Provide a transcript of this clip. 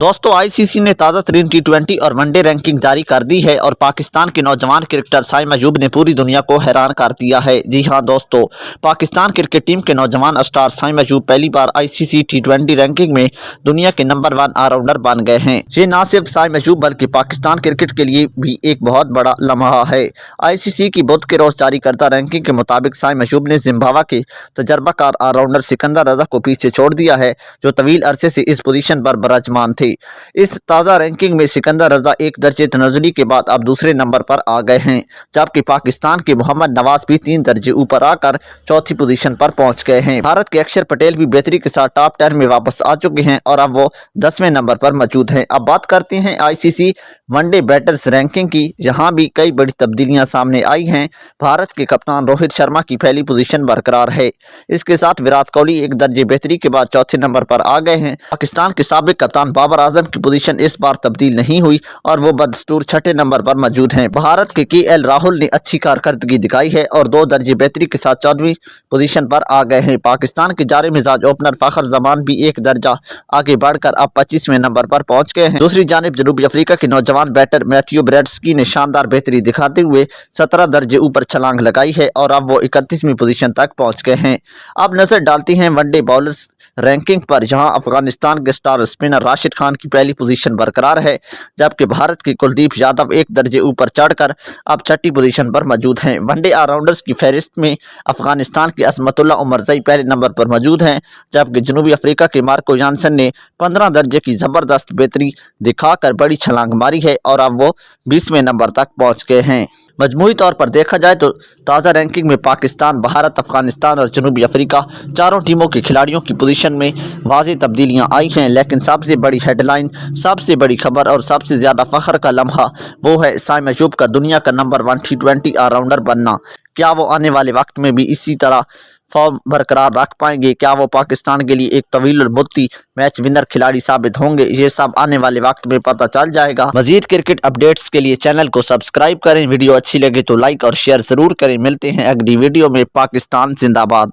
दोस्तों आईसीसी ने ताज़ा तरीन टी20 और वनडे रैंकिंग जारी कर दी है और पाकिस्तान के नौजवान क्रिकेटर साइम अयूब ने पूरी दुनिया को हैरान कर दिया है। जी हां दोस्तों, पाकिस्तान क्रिकेट टीम के नौजवान स्टार साइम अयूब पहली बार आईसीसी टी20 रैंकिंग में दुनिया के नंबर 1 ऑलराउंडर बन गए हैं। ये न सिर्फ साइम अयूब बल्कि पाकिस्तान क्रिकेट के लिए भी एक बहुत बड़ा लम्हा है। आईसीसी की बुध के रोज जारी करदा रैंकिंग के मुताबिक साइम अयूब ने जिम्बाब्वे के तजर्बाकार ऑलराउंडर सिकंदर रजा को पीछे छोड़ दिया है, जो तवील अरसे से इस पोजीशन पर बराजमान थे। इस ताज़ा रैंकिंग में सिकंदर रजा एक दर्जे तनज़ुली के बाद अब दूसरे नंबर पर आ गए हैं, जबकि पाकिस्तान के मोहम्मद नवाज भी 3 दर्जे ऊपर आकर चौथी पोजीशन पर पहुंच गए हैं। भारत के अक्षर पटेल भी बेहतरी के साथ टॉप 10 में वापस आ चुके हैं और अब वो 10वें नंबर पर मौजूद हैं। अब बात करते हैं आईसीसी वनडे बैटर्स रैंकिंग की। यहाँ भी कई बड़ी तब्दीलियां सामने आई हैं। भारत के कप्तान रोहित शर्मा की पहली पोजीशन बरकरार है। इसके साथ विराट कोहली एक दर्जे बेहतरी के बाद चौथे नंबर पर आ गए हैं। पाकिस्तान के साबिक कप्तान बाबर आजम की पोजीशन इस बार तब्दील नहीं हुई और वो बदस्तूर छठे नंबर पर मौजूद हैं। भारत के केएल राहुल ने अच्छी कारकर्दगी दिखाई है और 2 दर्जे बेहतरी के साथ 14वीं पोजीशन पर आ गए हैं। पाकिस्तान के जारे मिजाज ओपनर फखर जमान भी एक दर्जा आगे बढ़कर अब 25वें नंबर पर पहुंच गए हैं। दूसरी जानिब जनूबी अफ्रीका के नौजवान बैटर मैथ्यू ब्रैडस्की ने शानदार बेहतरी दिखाते हुए 17 दर्जे ऊपर छलांग लगाई है और अब वो 31वीं पोजीशन तक पहुंच गए हैं। अब नजर डालते हैं वनडे बॉलर्स रैंकिंग पर, जहां अफगानिस्तान के स्टार स्पिनर राशिद खान की पहली पोजीशन बरकरार है, जबकि भारत के कुलदीप यादव एक दर्जे ऊपर चढ़कर अब छठी पोजीशन पर मौजूद हैं। वनडे ऑलराउंडर्स की फहरिस्त में अफगानिस्तान के असमतुल्ला उमरजई पहले नंबर पर मौजूद हैं, जबकि जनूबी अफ्रीका के मार्को जानसन ने 15 दर्जे की जबरदस्त बेहतरी दिखाकर बड़ी छलांग मारी है और अब वो 20वें नंबर तक पहुंच गए हैं। मजमूई तौर पर देखा जाए तो ताज़ा रैंकिंग में पाकिस्तान, भारत, अफगानिस्तान और जनूबी अफ्रीका चारों टीमों के खिलाड़ियों की पोजीशन में वाज़ेह तब्दीलियां आई हैं, लेकिन सबसे बड़ी हेडलाइन, सबसे बड़ी खबर और सबसे ज़्यादा फख्र का लम्हा वो है साइम अयूब का दुनिया का नंबर 1 टी20 ऑलराउंडर बनना। क्या वो आने वाले वक्त में भी इसी तरह फॉर्म बरकरार रख पाएंगे? क्या वो पाकिस्तान के लिए एक तवील और मुद्दी मैच विनर खिलाड़ी साबित होंगे? ये सब आने वाले वक्त में पता चल जाएगा। मजीद क्रिकेट अपडेट्स के लिए चैनल को सब्सक्राइब करें। वीडियो अच्छी लगे तो लाइक और शेयर जरूर करें। मिलते हैं अगली वीडियो में। पाकिस्तान जिंदाबाद।